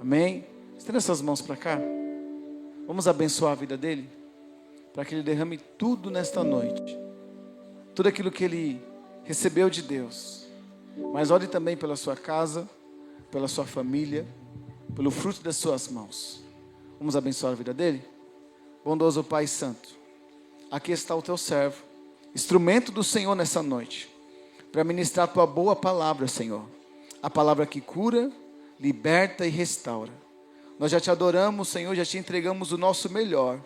Amém? Estenda suas mãos para cá. Vamos abençoar a vida dele, para que ele derrame tudo nesta noite, tudo aquilo que ele recebeu de Deus. Mas ore também pela sua casa, pela sua família, pelo fruto das suas mãos. Vamos abençoar a vida dele? Bondoso Pai Santo, aqui está o teu servo, instrumento do Senhor nessa noite, para ministrar a tua boa palavra, Senhor. A palavra que cura, liberta e restaura. Nós já te adoramos, Senhor, já te entregamos o nosso melhor,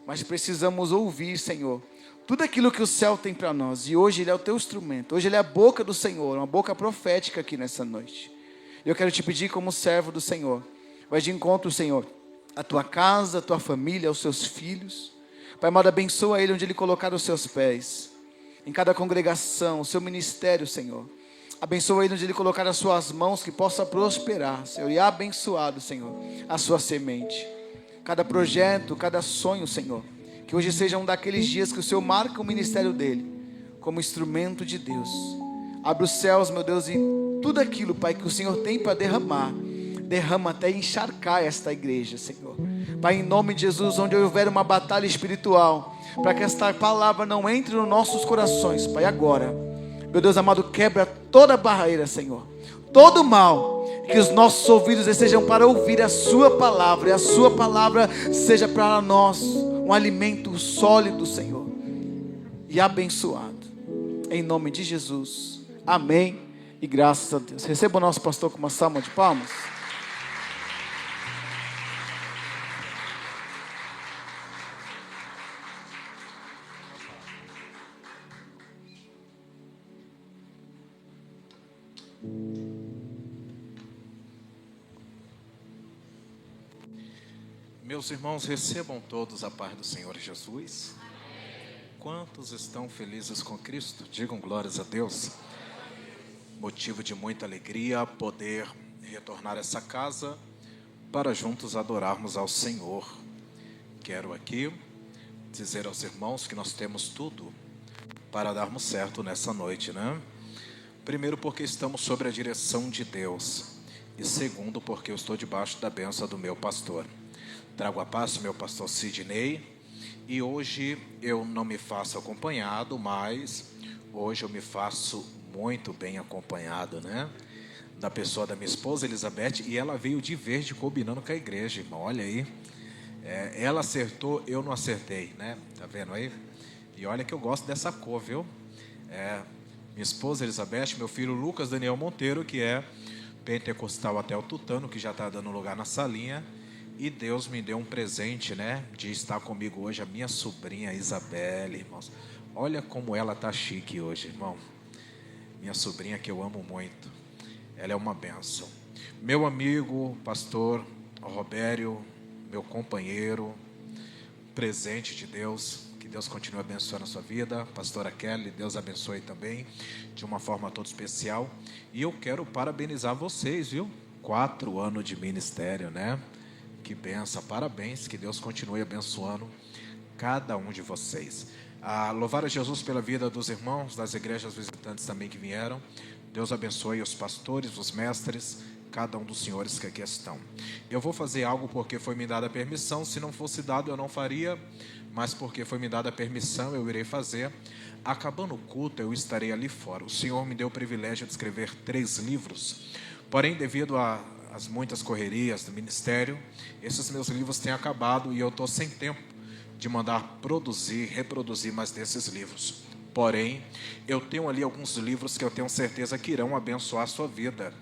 mas precisamos ouvir, Senhor, tudo aquilo que o céu tem para nós. E hoje ele é o teu instrumento, hoje ele é a boca do Senhor, uma boca profética aqui nessa noite. Eu quero te pedir como servo do Senhor, vai de encontro, Senhor, a tua casa, a tua família, os seus filhos. Pai amado, abençoa ele onde ele colocar os seus pés, em cada congregação, o seu ministério, Senhor. Abençoa ele onde ele colocar as suas mãos, que possa prosperar, Senhor, e abençoado, Senhor, a sua semente. Cada projeto, cada sonho, Senhor, que hoje seja um daqueles dias que o Senhor marca o ministério dele como instrumento de Deus. Abre os céus, meu Deus, e tudo aquilo, Pai, que o Senhor tem para derramar, derrama até encharcar esta igreja, Senhor. Pai, em nome de Jesus, onde houver uma batalha espiritual, para que esta palavra não entre nos nossos corações, Pai, agora, meu Deus amado, quebra toda barreira, Senhor, todo mal, que os nossos ouvidos sejam para ouvir a sua palavra, e a sua palavra seja para nós um alimento sólido, Senhor, e abençoado, em nome de Jesus, amém, e graças a Deus. Receba o nosso pastor com uma salva de palmas. Meus irmãos, recebam todos a paz do Senhor Jesus. Quantos estão felizes com Cristo? Digam glórias a Deus. Motivo de muita alegria poder retornar a essa casa para juntos adorarmos ao Senhor. Quero aqui dizer aos irmãos que nós temos tudo para darmos certo nessa noite, né? Primeiro, porque estamos sob a direção de Deus. E segundo, porque eu estou debaixo da bênção do meu pastor. Trago a paz do meu pastor Sidney. E hoje eu não me faço acompanhado, mas hoje eu me faço muito bem acompanhado, né? Da pessoa da minha esposa Elizabeth. E ela veio de verde combinando com a igreja, irmão. Olha aí. Ela acertou, eu não acertei, né? Tá vendo aí? E olha que eu gosto dessa cor, viu? Minha esposa Elizabeth, meu filho Lucas Daniel Monteiro, que é pentecostal até o tutano, que já está dando lugar na salinha. E Deus me deu um presente, né? De estar comigo hoje, a minha sobrinha Isabelle, irmãos. Olha como ela está chique hoje, irmão. Minha sobrinha que eu amo muito. Ela é uma bênção. Meu amigo, pastor Robério, meu companheiro, presente de Deus. Que Deus continue abençoando a sua vida. Pastora Kelly, Deus abençoe também, de uma forma toda especial. E eu quero parabenizar vocês, viu? 4 anos de ministério, né? Que benção, parabéns, que Deus continue abençoando cada um de vocês. Louvar a Jesus pela vida dos irmãos, das igrejas visitantes também que vieram. Deus abençoe os pastores, os mestres, cada um dos senhores que aqui estão. Eu vou fazer algo porque foi me dada a permissão, se não fosse dado eu não faria, mas porque foi me dada a permissão eu irei fazer. Acabando o culto eu estarei ali fora. O Senhor me deu o privilégio de escrever 3 livros, porém devido as muitas correrias do ministério, esses meus livros têm acabado e eu estou sem tempo de mandar produzir, reproduzir mais desses livros. Porém, eu tenho ali alguns livros que eu tenho certeza que irão abençoar a sua vida.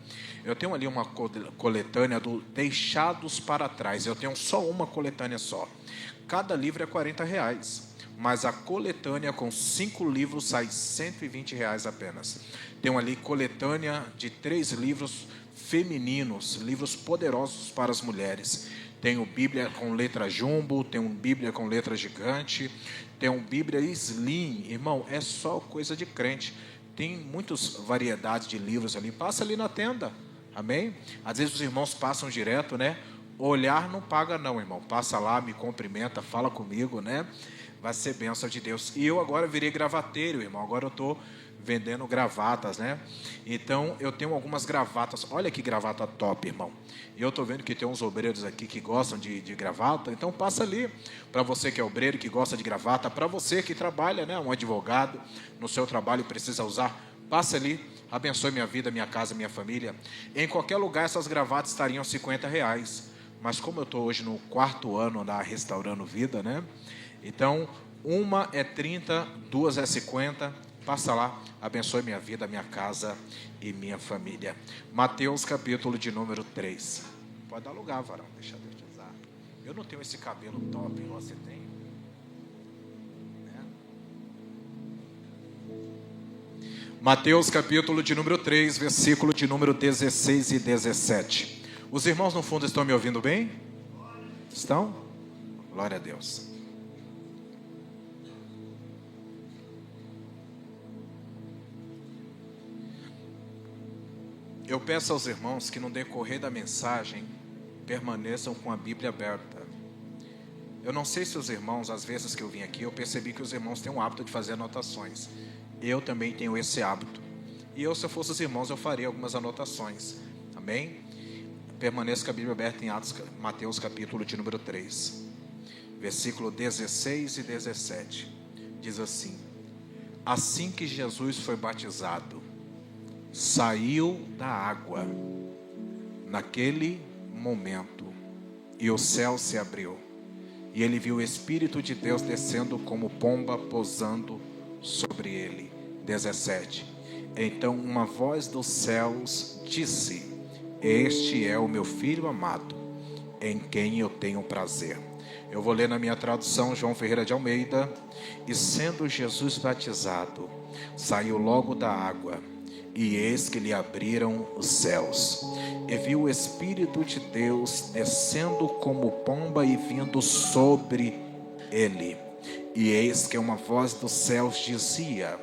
Eu tenho ali uma coletânea do Deixados para Trás. Eu tenho só uma coletânea só. Cada livro é R$40, mas a coletânea com 5 livros sai R$120 apenas. Tenho ali coletânea de 3 livros femininos, livros poderosos para as mulheres. Tenho Bíblia com letra jumbo, tenho Bíblia com letra gigante, tenho Bíblia slim, irmão, é só coisa de crente. Tem muitas variedades de livros ali, passa ali na tenda, amém? Às vezes os irmãos passam direto, né? Olhar não paga não, irmão, passa lá, me cumprimenta, fala comigo, né? Vai ser bênção de Deus. E eu agora virei gravateiro, irmão, agora eu estou vendendo gravatas, né? Então, eu tenho algumas gravatas. Olha que gravata top, irmão. E eu estou vendo que tem uns obreiros aqui que gostam de gravata. Então, passa ali. Para você que é obreiro, que gosta de gravata. Para você que trabalha, né? Um advogado, no seu trabalho precisa usar. Passa ali. Abençoe minha vida, minha casa, minha família. Em qualquer lugar, essas gravatas estariam R$50. Mas como eu estou hoje no 4º ano da Restaurando Vida, né? Então, uma é 30, 2 é 50. Passa lá, abençoe minha vida, minha casa e minha família. Mateus capítulo de número 3. Pode dar lugar, varão, deixa Deus te usar. Eu não tenho esse cabelo top, você tem? Né? Mateus capítulo de número 3, versículo de número 16 e 17. Os irmãos no fundo estão me ouvindo bem? Estão? Glória a Deus. Eu peço aos irmãos que no decorrer da mensagem permaneçam com a Bíblia aberta. Eu não sei se os irmãos, às vezes que eu vim aqui, eu percebi que os irmãos têm o hábito de fazer anotações. Eu também tenho esse hábito. E eu, se eu fosse os irmãos, eu faria algumas anotações. Amém? Permaneça com a Bíblia aberta em Mateus capítulo de número 3. Versículo 16 e 17. Diz assim: assim que Jesus foi batizado, saiu da água. Naquele momento, e o céu se abriu, e ele viu o Espírito de Deus descendo como pomba, pousando sobre ele. 17. Então uma voz dos céus disse: este é o meu filho amado, em quem eu tenho prazer. Eu vou ler na minha tradução, João Ferreira de Almeida. E sendo Jesus batizado, saiu logo da água, e eis que lhe abriram os céus, e viu o Espírito de Deus descendo como pomba e vindo sobre ele. E eis que uma voz dos céus dizia: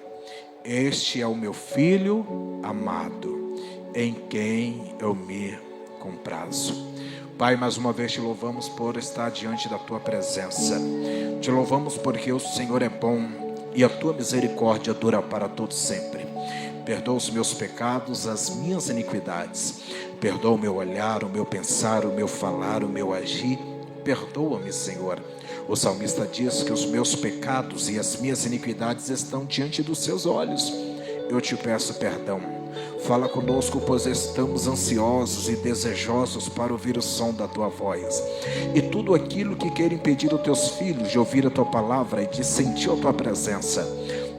este é o meu filho amado, em quem eu me comprazo. Pai, mais uma vez te louvamos por estar diante da tua presença. Te louvamos porque o Senhor é bom e a tua misericórdia dura para todo sempre. Perdoa os meus pecados, as minhas iniquidades. Perdoa o meu olhar, o meu pensar, o meu falar, o meu agir. Perdoa-me, Senhor. O salmista diz que os meus pecados e as minhas iniquidades estão diante dos seus olhos. Eu te peço perdão. Fala conosco, pois estamos ansiosos e desejosos para ouvir o som da tua voz. E tudo aquilo que quer impedir os teus filhos de ouvir a tua palavra e de sentir a tua presença,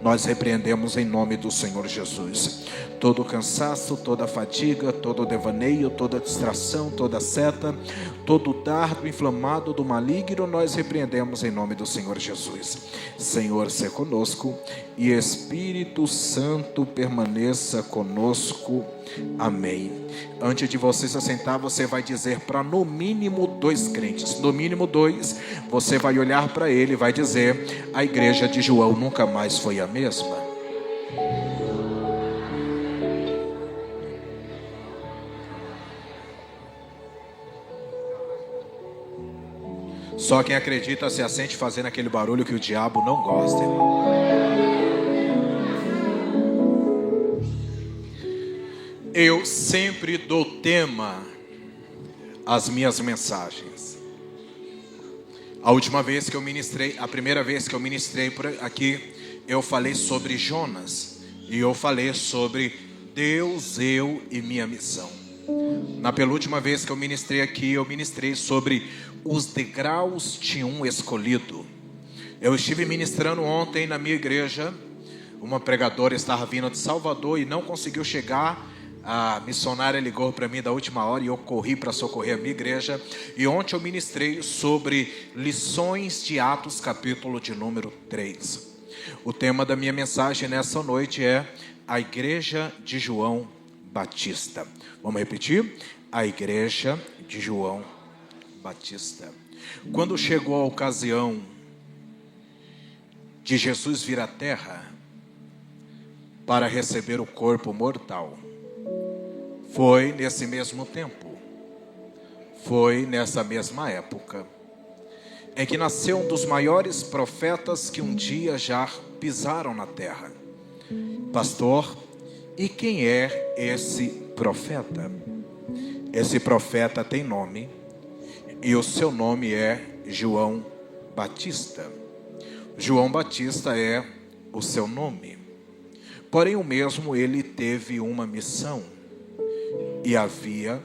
nós repreendemos em nome do Senhor Jesus. Todo cansaço, toda fadiga, todo devaneio, toda distração, toda seta, todo dardo inflamado do maligno, nós repreendemos em nome do Senhor Jesus. Senhor, seja conosco, e Espírito Santo permaneça conosco. Amém. Antes de você se assentar, você vai dizer para no mínimo 2 crentes. No mínimo 2, você vai olhar para ele e vai dizer: a igreja de João nunca mais foi a mesma. Só quem acredita se assente fazendo aquele barulho que o diabo não gosta, irmão. Eu sempre dou tema às minhas mensagens. A última vez que eu ministrei, a primeira vez que eu ministrei por aqui, eu falei sobre Jonas. E eu falei sobre Deus, eu e minha missão. Na penúltima vez que eu ministrei aqui, eu ministrei sobre os degraus de um escolhido. Eu estive ministrando ontem na minha igreja. Uma pregadora estava vindo de Salvador e não conseguiu chegar. A missionária ligou para mim da última hora e eu corri para socorrer a minha igreja. E ontem eu ministrei sobre lições de Atos, capítulo de número 3. O tema da minha mensagem nessa noite é a igreja de João Batista. Vamos repetir? A igreja de João Batista. Quando chegou a ocasião de Jesus vir à terra para receber o corpo mortal, foi nesse mesmo tempo, foi nessa mesma época, em que nasceu um dos maiores profetas que um dia já pisaram na terra. Pastor, e quem é esse profeta? Esse profeta tem nome, e o seu nome é João Batista. João Batista é o seu nome. Porém, o mesmo ele teve uma missão, e havia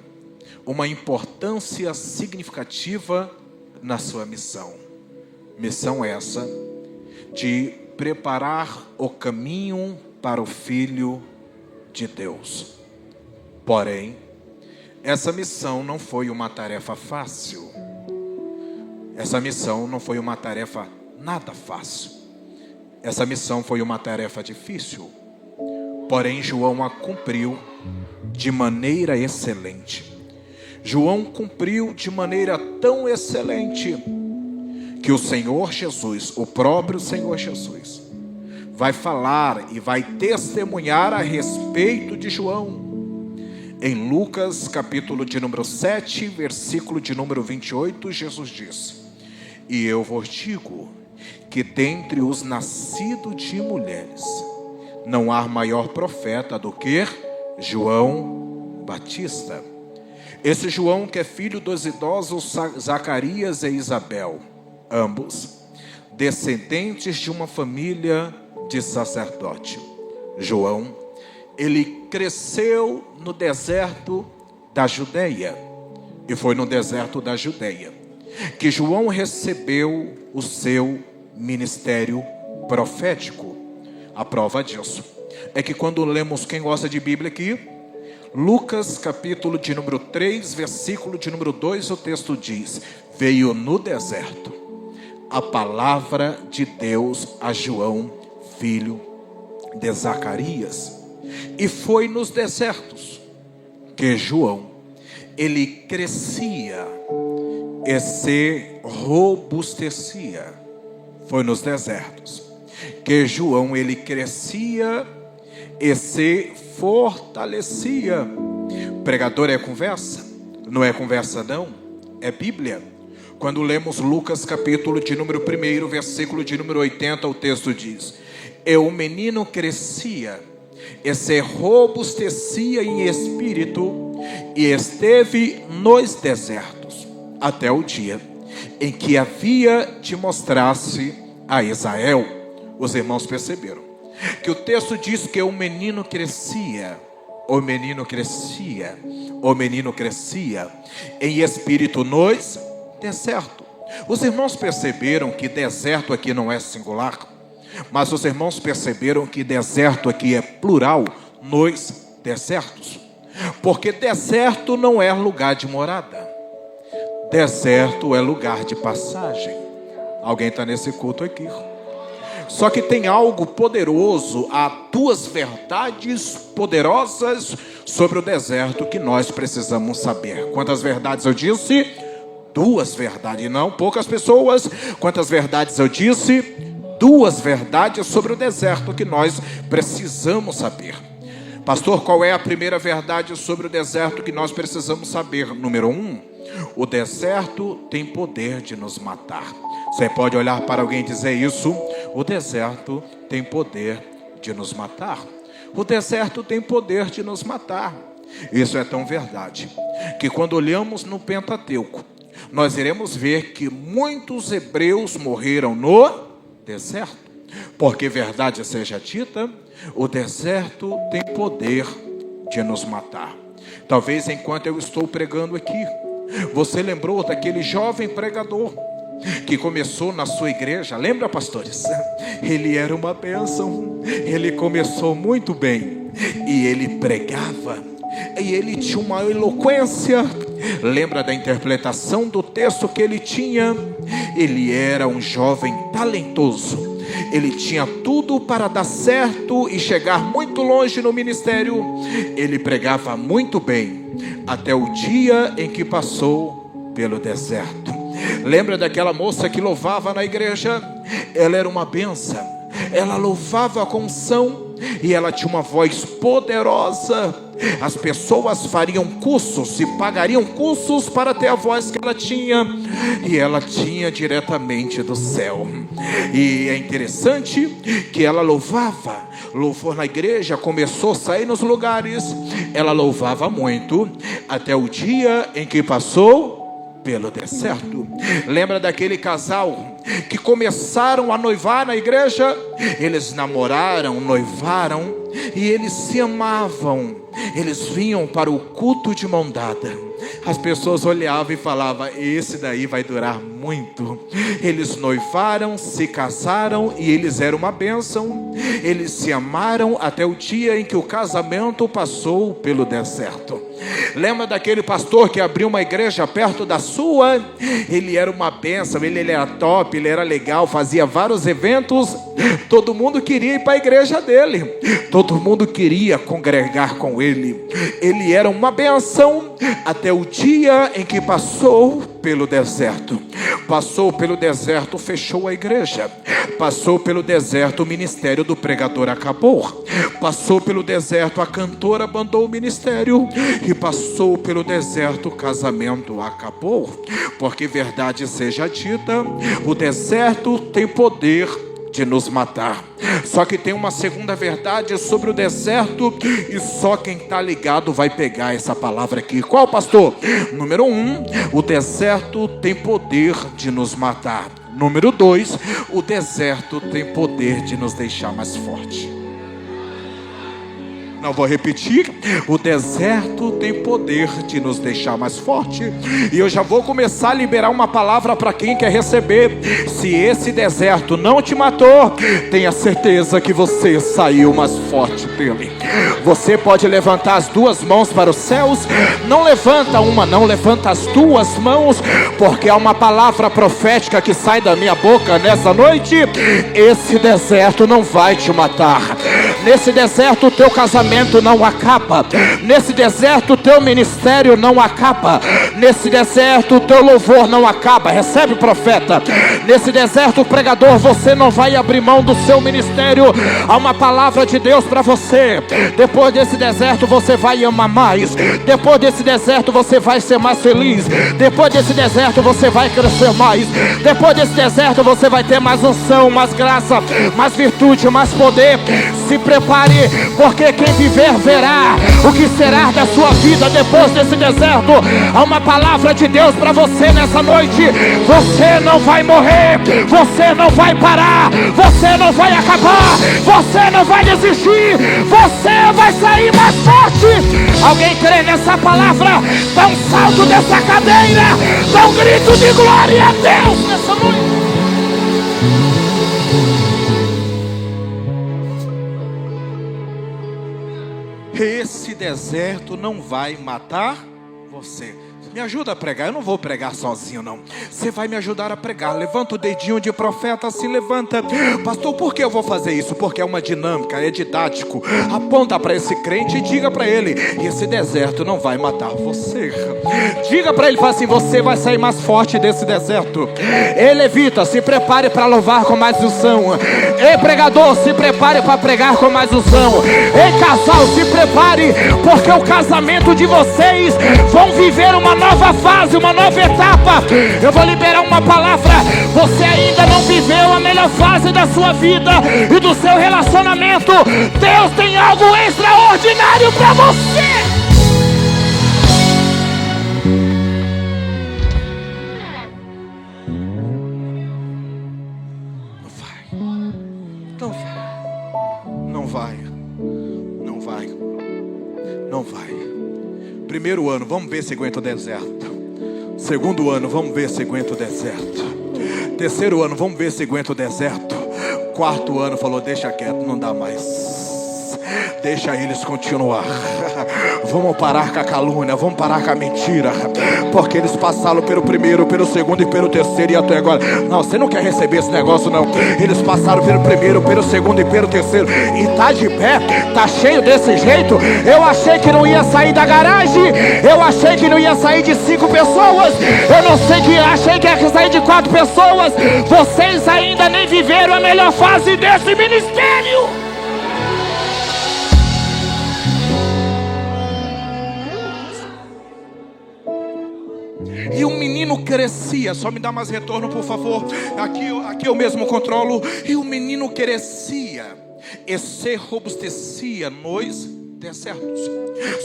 uma importância significativa na sua missão. Missão essa de preparar o caminho para o Filho de Deus. Porém, essa missão não foi uma tarefa fácil. Essa missão não foi uma tarefa nada fácil. Essa missão foi uma tarefa difícil. Porém, João a cumpriu de maneira excelente. João cumpriu de maneira tão excelente que o Senhor Jesus, o próprio Senhor Jesus, vai falar e vai testemunhar a respeito de João. Em Lucas, capítulo de número 7, versículo de número 28, Jesus diz: e eu vos digo que dentre os nascidos de mulheres, não há maior profeta do que João Batista. Esse João que é filho dos idosos Zacarias e Isabel, ambos descendentes de uma família de sacerdote. João, ele cresceu no deserto da Judeia, e foi no deserto da Judeia que João recebeu o seu ministério profético. A prova disso é que quando lemos, quem gosta de Bíblia aqui, Lucas capítulo de número 3, versículo de número 2, o texto diz: veio no deserto a palavra de Deus a João, filho de Zacarias. E foi nos desertos que João, ele crescia e se robustecia. Foi nos desertos que João, ele crescia e se fortalecia. Pregador é conversa? Não é conversa não, é Bíblia. Quando lemos Lucas capítulo de número 1, versículo de número 80, o texto diz: e o menino crescia e se robustecia em espírito, e esteve nos desertos até o dia em que havia de mostrar-se a Israel. Os irmãos perceberam que o texto diz que o menino crescia, o menino crescia, o menino crescia em espírito nos desertos. Os irmãos perceberam que deserto aqui não é singular, mas os irmãos perceberam que deserto aqui é plural, nos desertos. Porque deserto não é lugar de morada, deserto é lugar de passagem. Alguém está nesse culto aqui? Só que tem algo poderoso, há duas verdades poderosas sobre o deserto que nós precisamos saber. Quantas verdades eu disse? Duas verdades, não poucas pessoas. Quantas verdades eu disse? Duas verdades sobre o deserto que nós precisamos saber. Pastor, qual é a primeira verdade sobre o deserto que nós precisamos saber? Número 1, o deserto tem poder de nos matar. Você pode olhar para alguém e dizer isso: o deserto tem poder de nos matar. O deserto tem poder de nos matar. Isso é tão verdade que quando olhamos no Pentateuco, nós iremos ver que muitos hebreus morreram no deserto. Porque verdade seja dita, o deserto tem poder de nos matar. Talvez enquanto eu estou pregando aqui, você lembrou daquele jovem pregador que começou na sua igreja. Lembra, pastores? Ele era uma bênção. Ele começou muito bem e ele pregava, e ele tinha uma eloquência. Lembra da interpretação do texto que ele tinha? Ele era um jovem talentoso. Ele tinha tudo para dar certo e chegar muito longe no ministério. Ele pregava muito bem, até o dia em que passou pelo deserto. Lembra daquela moça que louvava na igreja? Ela era uma bênção. Ela louvava com unção, e ela tinha uma voz poderosa. As pessoas fariam cursos e pagariam cursos para ter a voz que ela tinha, e ela tinha diretamente do céu. E é interessante que ela louvava. Louvor na igreja começou a sair nos lugares. Ela louvava muito até o dia em que passou pelo deserto. Lembra daquele casal que começaram a noivar na igreja? Eles namoraram, noivaram, e eles se amavam. Eles vinham para o culto de mão dada. As pessoas olhavam e falavam: esse daí vai durar muito. Eles noivaram, se casaram, e eles eram uma bênção. Eles se amaram até o dia em que o casamento passou pelo deserto. Lembra daquele pastor que abriu uma igreja perto da sua? Ele era uma bênção, ele era top, ele era legal, fazia vários eventos. Todo mundo queria ir para a igreja dele, todo mundo queria congregar com ele. Ele era uma bênção até o dia em que passou pelo deserto. Passou pelo deserto, fechou a igreja. Passou pelo deserto, o ministério do pregador acabou. Passou pelo deserto, a cantora abandonou o ministério. E passou pelo deserto, o casamento acabou. Porque verdade seja dita, o deserto tem poder de nos matar. Só que tem uma segunda verdade sobre o deserto, e só quem está ligado vai pegar essa palavra aqui. Qual, pastor? Número 1, o deserto tem poder de nos matar. Número 2, o deserto tem poder de nos deixar mais forte. Não vou repetir. O deserto tem poder de nos deixar mais forte. E eu já vou começar a liberar uma palavra para quem quer receber. Se esse deserto não te matou, tenha certeza que você saiu mais forte dele. Você pode levantar as duas mãos para os céus. Não levanta uma, não, levanta as duas mãos, porque há uma palavra profética que sai da minha boca nessa noite. Esse deserto não vai te matar. Nesse deserto o teu casamento não acaba. Nesse deserto o teu ministério não acaba. Nesse deserto o teu louvor não acaba. Recebe, profeta. Nesse deserto, pregador, você não vai abrir mão do seu ministério. Há uma palavra de Deus para você. Depois desse deserto você vai amar mais. Depois desse deserto você vai ser mais feliz. Depois desse deserto você vai crescer mais. Depois desse deserto você vai ter mais unção, mais graça, mais virtude, mais poder. Se prepare, porque quem viver verá o que será da sua vida depois desse deserto. Há uma palavra de Deus para você nessa noite. Você não vai morrer, você não vai parar, você não vai acabar, você não vai desistir, você vai sair mais forte. Alguém crê nessa palavra? Dá um salto dessa cadeira, dá um grito de glória a Deus nessa noite. Esse deserto não vai matar você. Me ajuda a pregar. Eu não vou pregar sozinho, não. Você vai me ajudar a pregar. Levanta o dedinho de profeta, se levanta. Pastor, por que eu vou fazer isso? Porque é uma dinâmica, é didático. Aponta para esse crente e diga para ele: esse deserto não vai matar você. Diga para ele, fala assim: você vai sair mais forte desse deserto. Ei, levita, se prepare para louvar com mais unção. Ei, pregador, se prepare para pregar com mais unção. Ei, casal, se prepare, porque o casamento de vocês vão viver uma nova fase, uma nova etapa. Eu vou liberar uma palavra. Você ainda não viveu a melhor fase da sua vida e do seu relacionamento. Deus tem algo extraordinário para você. Não vai. Primeiro ano, vamos ver se aguenta o deserto. Segundo ano, vamos ver se aguenta o deserto. Terceiro ano, vamos ver se aguenta o deserto. Quarto ano, falou: deixa quieto, não dá mais. Deixa eles continuar. Vamos parar com a calúnia, vamos parar com a mentira, porque eles passaram pelo primeiro, pelo segundo e pelo terceiro e até agora. Não, você não quer receber esse negócio, não. Eles passaram pelo primeiro, pelo segundo e pelo terceiro, e tá de pé, tá cheio desse jeito. Eu achei que não ia sair da garagem, eu achei que não ia sair de 5 pessoas, eu não sei que achei que ia sair de 4 pessoas. Vocês ainda nem viveram a melhor fase desse ministério. E o menino crescia. Só me dá mais retorno, por favor. Aqui eu mesmo controlo. E o menino crescia e se robustecia nos desertos.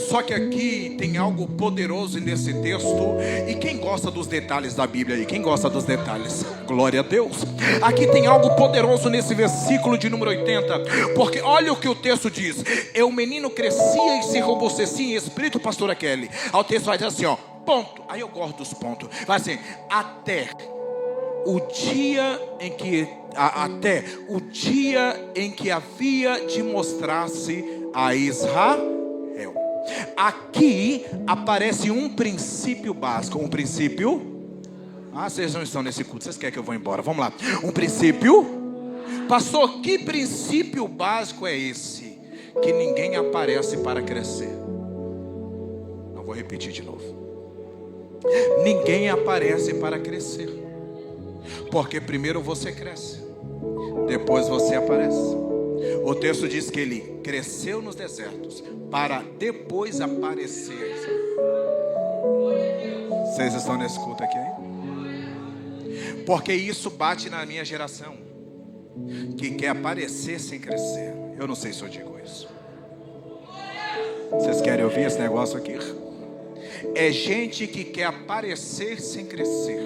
Só que aqui tem algo poderoso nesse texto. E quem gosta dos detalhes da Bíblia aí? Quem gosta dos detalhes? Glória a Deus. Aqui tem algo poderoso nesse versículo de número 80. Porque olha o que o texto diz. E o menino crescia e se robustecia em espírito, pastora Kelly. Aí o texto vai dizer assim, ó, ponto. Aí eu gosto dos pontos. Vai assim, até o dia em que havia de mostrar-se a Israel. Aqui aparece um princípio básico. Um princípio. Vocês não estão nesse culto. Vocês querem que eu vá embora? Vamos lá. Um princípio. Pastor, que princípio básico é esse? Que ninguém aparece para crescer. Não vou repetir de novo. Ninguém aparece para crescer. Porque primeiro você cresce, depois você aparece. O texto diz que ele cresceu nos desertos para depois aparecer. Vocês estão nesse culto aqui, hein? Porque isso bate na minha geração, que quer aparecer sem crescer. Eu não sei se eu digo isso. Vocês querem ouvir esse negócio aqui? É gente que quer aparecer sem crescer.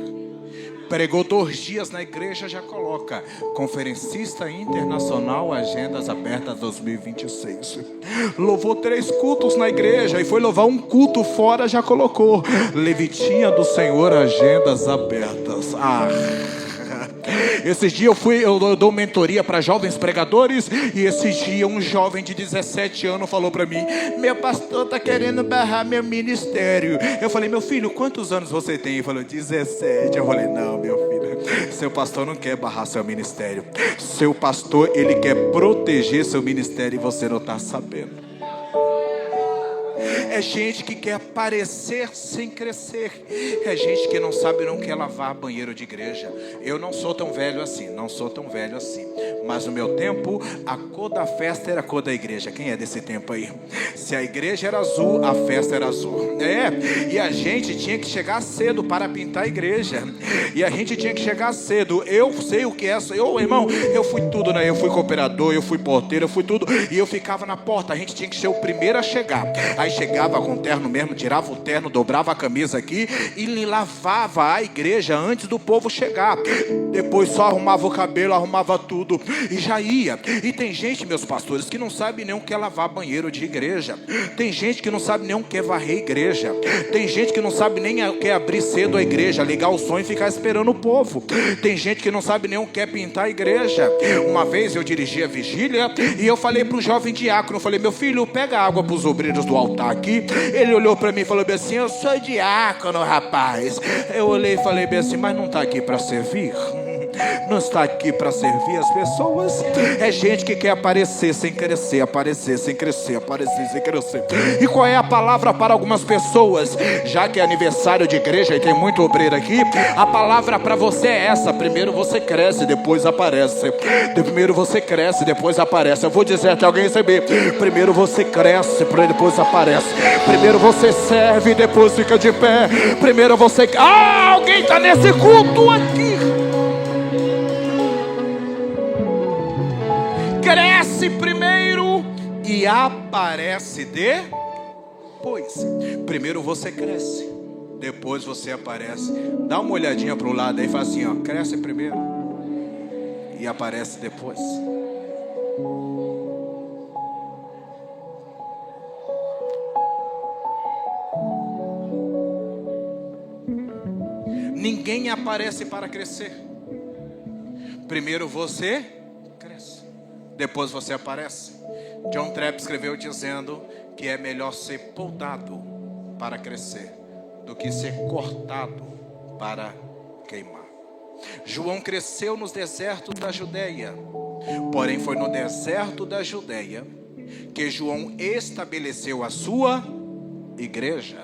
Pregou 2 dias na igreja, já coloca conferencista internacional, agendas abertas 2026. Louvou 3 cultos na igreja e foi louvar um culto fora, já colocou Levitinha do Senhor, agendas abertas. Esses dias eu dou mentoria para jovens pregadores. E esses dias um jovem de 17 anos falou para mim: meu pastor está querendo barrar meu ministério. Eu falei: meu filho, quantos anos você tem? Ele falou: 17. Eu falei: não, meu filho, seu pastor não quer barrar seu ministério. Seu pastor, ele quer proteger seu ministério e você não está sabendo. É gente que quer aparecer sem crescer. É gente que não sabe, não quer lavar banheiro de igreja. Eu não sou tão velho assim, mas no meu tempo, a cor da festa era a cor da igreja. Quem é desse tempo aí? Se a igreja era azul, a festa era azul. E a gente tinha que chegar cedo para pintar a igreja. Eu sei o que é. Irmão, eu fui tudo, né? Eu fui cooperador, eu fui porteiro, eu fui tudo. E eu ficava na porta. A gente tinha que ser o primeiro a chegar. Aí chegava com o terno mesmo, tirava o terno, dobrava a camisa aqui e lavava a igreja antes do povo chegar. Depois só arrumava o cabelo, arrumava tudo e já ia. E tem gente, meus pastores, que não sabe nem o que é lavar banheiro de igreja. Tem gente que não sabe nem o que é varrer igreja. Tem gente que não sabe nem o que é abrir cedo a igreja, ligar o som e ficar esperando o povo. Tem gente que não sabe nem o que é pintar a igreja. Uma vez eu dirigi a vigília e eu falei para um jovem diácono, eu falei: meu filho, pega água para os obreiros do altar aqui. Ele olhou para mim e falou bem assim: eu sou diácono, rapaz. Eu olhei e falei bem assim: mas não está aqui para servir? Não está aqui para servir as pessoas? É gente que quer aparecer sem crescer, aparecer sem crescer, aparecer sem crescer. E qual é a palavra para algumas pessoas? Já que é aniversário de igreja e tem muito obreiro aqui, a palavra para você é essa: primeiro você cresce, depois aparece. Primeiro você cresce, depois aparece. Eu vou dizer até alguém receber: primeiro você cresce, depois aparece. Primeiro você serve, depois fica de pé. Primeiro você... alguém está nesse culto aqui. Cresce primeiro e aparece depois. Primeiro você cresce, depois você aparece. Dá uma olhadinha para o lado aí e fala assim: ó, cresce primeiro e aparece depois. Ninguém aparece para crescer. Primeiro você cresce, depois você aparece. John Trapp escreveu dizendo que é melhor ser podado para crescer do que ser cortado para queimar. João cresceu nos desertos da Judeia. Porém foi no deserto da Judeia que João estabeleceu a sua igreja.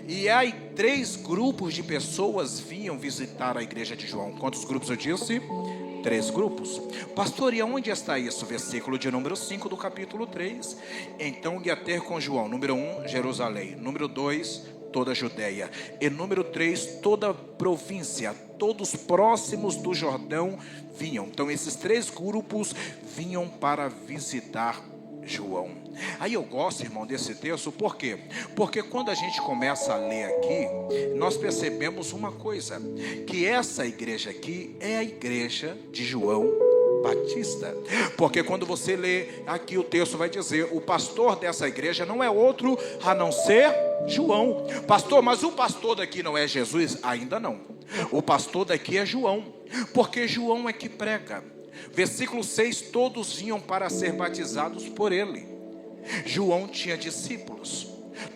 E aí 3 grupos de pessoas vinham visitar a igreja de João. Quantos grupos eu disse? 3 grupos. Pastor, e aonde está isso? Versículo de número 5 do capítulo 3. Então ia ter com João, número 1, Jerusalém. Número 2, toda a Judéia. E número 3, toda a província, todos próximos do Jordão vinham. Então esses 3 grupos vinham para visitar João. Aí eu gosto, irmão, desse texto, por quê? Porque quando a gente começa a ler aqui, nós percebemos uma coisa, que essa igreja aqui é a igreja de João Batista. Porque quando você lê aqui, o texto vai dizer, o pastor dessa igreja não é outro a não ser João. Pastor, mas o pastor daqui não é Jesus? Ainda não. O pastor daqui é João, porque João é que prega. Versículo 6, todos vinham para ser batizados por ele. João tinha discípulos,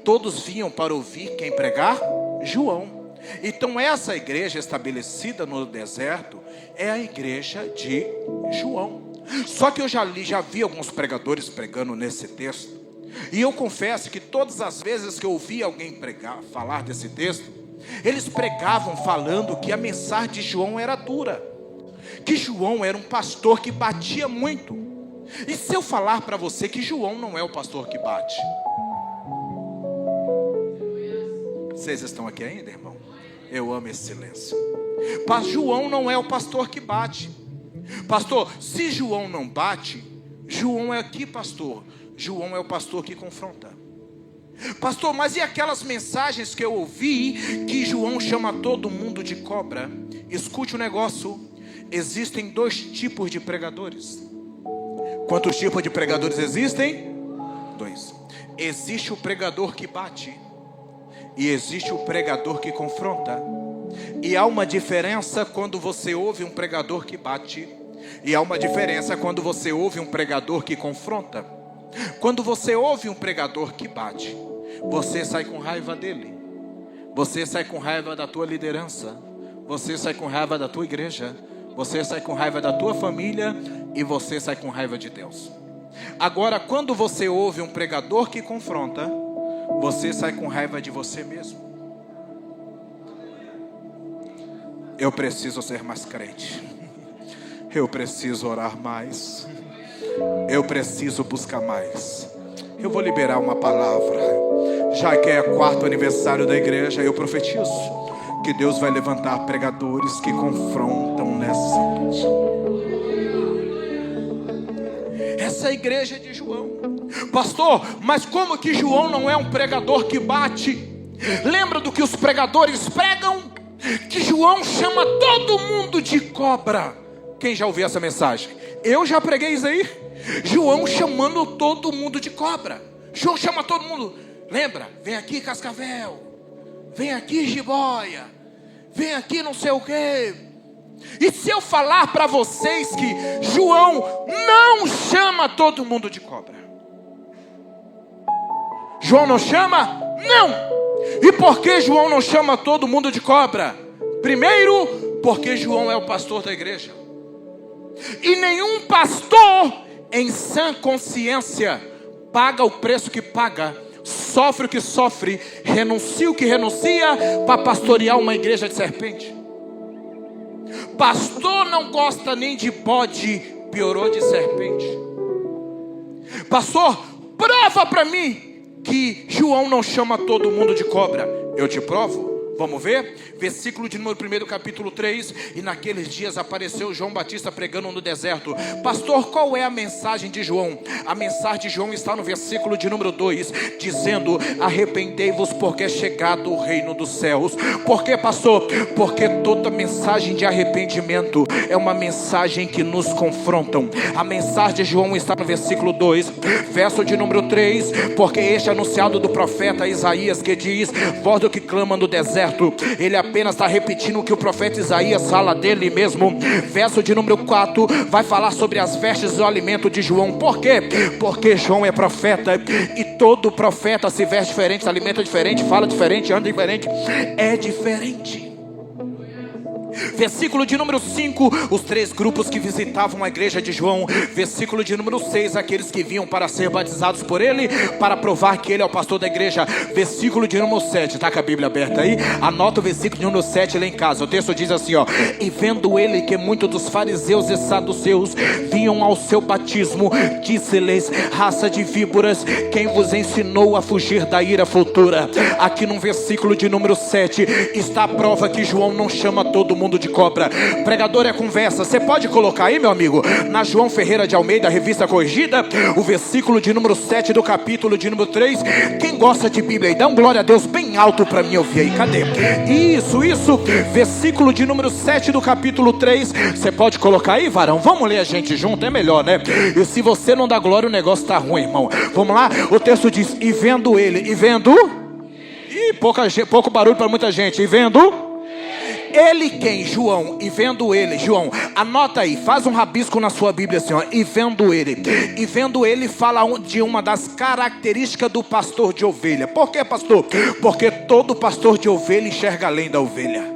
todos vinham para ouvir quem pregar? João. Então essa igreja estabelecida no deserto é a igreja de João. Só que eu já vi alguns pregadores pregando nesse texto, e eu confesso que todas as vezes que eu ouvi alguém falar desse texto, eles pregavam falando que a mensagem de João era dura, que João era um pastor que batia muito. E se eu falar para você que João não é o pastor que bate? Vocês estão aqui ainda, irmão? Eu amo esse silêncio. João não é o pastor que bate. Pastor, se João não bate, João é aqui, pastor. João é o pastor que confronta. Pastor, mas e aquelas mensagens que eu ouvi que João chama todo mundo de cobra? Escute o negócio. Existem 2 tipos de pregadores. Quantos tipos de pregadores existem? 2. Existe o pregador que bate e existe o pregador que confronta. E há uma diferença quando você ouve um pregador que bate, e há uma diferença quando você ouve um pregador que confronta. Quando você ouve um pregador que bate, você sai com raiva dele, você sai com raiva da tua liderança, você sai com raiva da tua igreja, você sai com raiva da tua família e você sai com raiva de Deus. Agora, quando você ouve um pregador que confronta, você sai com raiva de você mesmo. Eu preciso ser mais crente. Eu preciso orar mais. Eu preciso buscar mais. Eu vou liberar uma palavra. Já que é o 4º aniversário da igreja, eu profetizo que Deus vai levantar pregadores que confrontam nessa noite. Essa é a igreja de João. Pastor, mas como que João não é um pregador que bate? Lembra do que os pregadores pregam? Que João chama todo mundo de cobra. Quem já ouviu essa mensagem? Eu já preguei isso aí. João chamando todo mundo de cobra. João chama todo mundo. Lembra? Vem aqui, Cascavel. Vem aqui, jiboia. Vem aqui, não sei o quê. E se eu falar para vocês que João não chama todo mundo de cobra? João não chama? Não. E por que João não chama todo mundo de cobra? Primeiro, porque João é o pastor da igreja. E nenhum pastor em sã consciência paga o preço que paga, sofre o que sofre, renuncia o que renuncia para pastorear uma igreja de serpente. Pastor não gosta nem de bode, piorou de serpente. Pastor, prova para mim que João não chama todo mundo de cobra. Eu te provo. Vamos ver? Versículo de número 1, capítulo 3. E naqueles dias apareceu João Batista pregando no deserto. Pastor, qual é a mensagem de João? A mensagem de João está no versículo de número 2, dizendo: arrependei-vos, porque é chegado o reino dos céus. Por que, pastor? Porque toda mensagem de arrependimento é uma mensagem que nos confrontam. A mensagem de João está no versículo 2, verso de número 3. Porque este é anunciado do profeta Isaías, que diz: voz do que clama no deserto. Ele apenas está repetindo o que o profeta Isaías fala dele mesmo. Verso de número 4 vai falar sobre as vestes do alimento de João. Por quê? Porque João é profeta, e todo profeta se veste diferente, se alimenta diferente, fala diferente, anda diferente. É diferente. Versículo de número 5, os 3 grupos que visitavam a igreja de João. Versículo de número 6, aqueles que vinham para ser batizados por ele, para provar que ele é o pastor da igreja. Versículo de número 7, está com a Bíblia aberta aí? Anota o versículo de número 7 lá em casa. O texto diz assim, ó: e vendo ele que muitos dos fariseus e saduceus vinham ao seu batismo, disse-lhes: raça de víboras, quem vos ensinou a fugir da ira futura? Aqui no versículo de número 7 está a prova que João não chama todo mundo de cobra. Pregador é conversa. Você pode colocar aí, meu amigo, na João Ferreira de Almeida, revista corrigida, o versículo de número 7 do capítulo de número 3. Quem gosta de Bíblia aí, dá um glória a Deus bem alto para mim ouvir aí. Cadê? Isso, versículo de número 7 do capítulo 3. Você pode colocar aí, varão? Vamos ler a gente junto, é melhor, né? E se você não dá glória, o negócio tá ruim, irmão. Vamos lá? O texto diz: e vendo ele, e vendo... Ih, pouco barulho para muita gente. E vendo... ele quem? João. E vendo ele, João, anota aí, faz um rabisco na sua Bíblia assim, ó. E vendo ele. E vendo ele fala de uma das características do pastor de ovelha. Por que, pastor? Porque todo pastor de ovelha enxerga além da ovelha.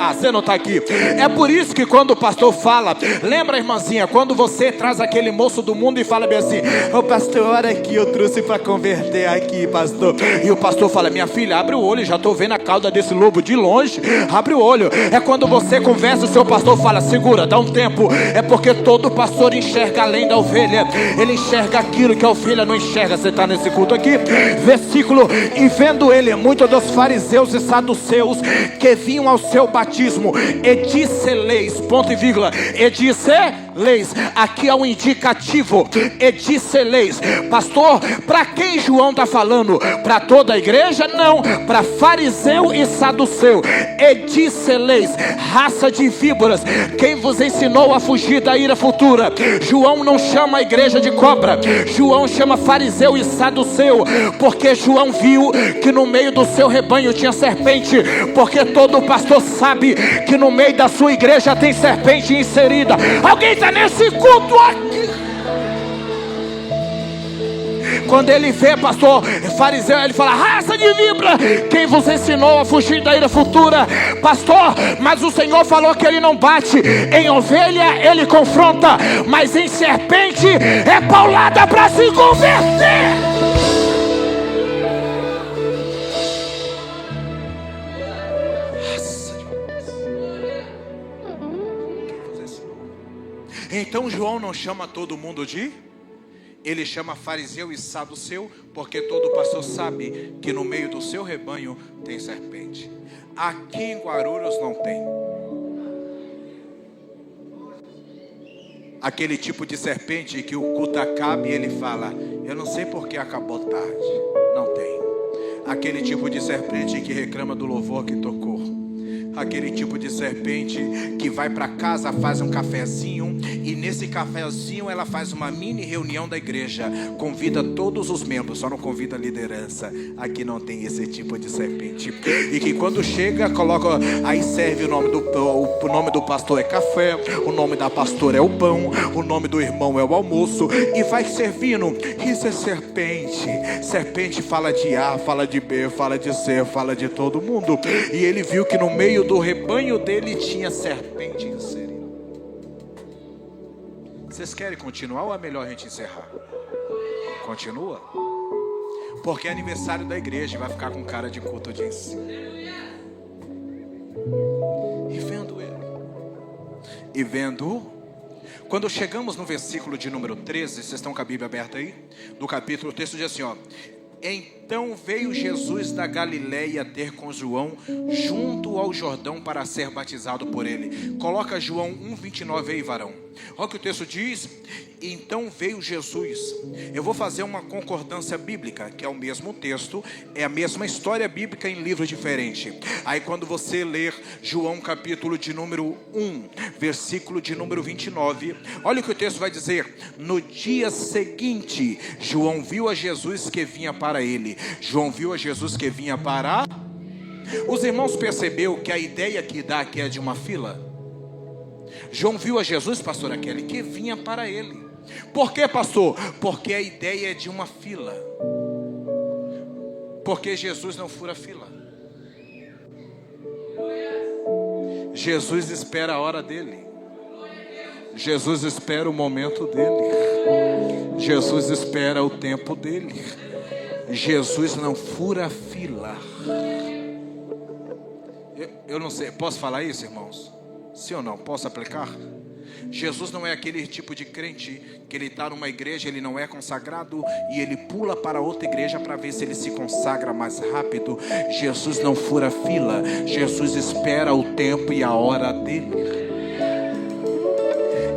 Ah, você não está aqui. É por isso que quando o pastor fala, lembra, irmãzinha, quando você traz aquele moço do mundo e fala bem assim: ô pastor, olha aqui, eu trouxe para converter aqui, pastor. E o pastor fala: minha filha, abre o olho, já estou vendo a cauda desse lobo de longe. Abre o olho. É quando você conversa, o seu pastor fala: segura, dá um tempo. É porque todo pastor enxerga além da ovelha. Ele enxerga aquilo que a ovelha não enxerga. Você está nesse culto aqui? Versículo: e vendo ele muitos dos fariseus e saduceus que vinham ao seu batismo, e disse-lhes, ponto e vírgula, e disse-lhes, aqui é um indicativo, e disse-lhes, pastor, para quem João está falando? Para toda a igreja? Não, para fariseu e saduceu. E disse-lhes, raça de víboras, quem vos ensinou a fugir da ira futura? João não chama a igreja de cobra, João chama fariseu e saduceu, porque João viu que no meio do seu rebanho tinha serpente, porque todo pastor sabe que no meio da sua igreja tem serpente inserida. Alguém está nesse culto aqui? Quando ele vê, pastor, fariseu, ele fala: raça de víbora, quem vos ensinou a fugir da ira futura? Pastor, mas o Senhor falou que ele não bate. Em ovelha ele confronta, mas em serpente é paulada para se converter. Então João não chama todo mundo de... ele chama fariseu e saduceu, porque todo pastor sabe que no meio do seu rebanho tem serpente. Aqui em Guarulhos não tem. Aquele tipo de serpente que o culto acaba e ele fala: eu não sei porque acabou tarde. Não tem. Aquele tipo de serpente que reclama do louvor que tocou. Aquele tipo de serpente que vai para casa, faz um cafezinho, e nesse cafezinho ela faz uma mini reunião da igreja, convida todos os membros, só não convida a liderança. Aqui não tem esse tipo de serpente. E que quando chega, coloca, aí serve o nome do pastor é café, o nome da pastora é o pão, o nome do irmão é o almoço, e vai servindo. Isso é serpente. Serpente fala de A, fala de B, fala de C, fala de todo mundo. E ele viu que no meio do rebanho dele tinha serpente inserida. Vocês querem continuar ou é melhor a gente encerrar? Continua? Porque é aniversário da igreja, vai ficar com cara de culto de ensino. E vendo, quando chegamos no versículo de número 13, vocês estão com a Bíblia aberta aí? No capítulo, o texto diz assim, ó: então veio Jesus da Galileia ter com João junto ao Jordão para ser batizado por ele. Coloca João 1:29 aí, varão. Olha o que o texto diz. Então veio Jesus. Eu vou fazer uma concordância bíblica, que é o mesmo texto, é a mesma história bíblica em livro diferente. Aí quando você ler João capítulo de número 1, versículo de número 29, olha o que o texto vai dizer. No dia seguinte, João viu a Jesus que vinha para ele. João viu a Jesus que vinha para... Os irmãos perceberam que a ideia que dá aqui é de uma fila? João viu a Jesus, pastor Kelly, que vinha para ele. Por que, pastor? Porque a ideia é de uma fila. Porque Jesus não fura fila. Jesus espera a hora dele. Jesus espera o momento dele. Jesus espera o tempo dele. Jesus não fura fila. Eu não sei, posso falar isso, irmãos? Sim ou não? Posso aplicar? Jesus não é aquele tipo de crente que ele está numa igreja, ele não é consagrado e ele pula para outra igreja para ver se ele se consagra mais rápido. Jesus não fura fila. Jesus espera o tempo e a hora dele.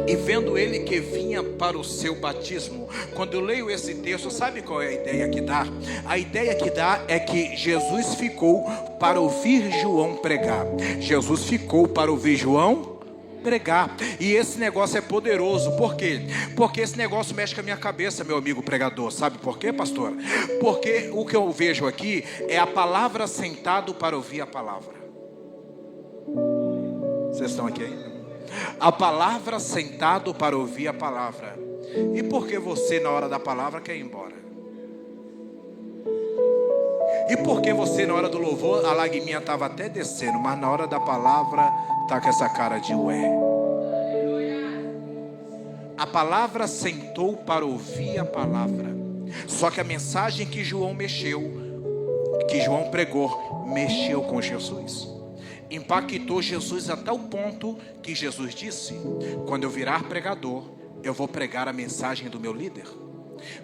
E vendo ele que vinha para o seu batismo, quando eu leio esse texto, sabe qual é a ideia que dá? A ideia que dá é que Jesus ficou para ouvir João pregar. Jesus ficou para ouvir João pregar. E esse negócio é poderoso. Por quê? Porque esse negócio mexe com a minha cabeça, meu amigo pregador. Sabe por quê, pastor? Porque o que eu vejo aqui é a palavra sentado para ouvir a palavra. Vocês estão aqui ainda? A palavra sentado para ouvir a palavra. E por que você na hora da palavra quer ir embora? E por que você na hora do louvor a lagriminha estava até descendo, mas na hora da palavra está com essa cara de ué? A palavra sentou para ouvir a palavra. Só que a mensagem que João pregou, mexeu com Jesus. Impactou Jesus a tal ponto que Jesus disse: quando eu virar pregador, eu vou pregar a mensagem do meu líder.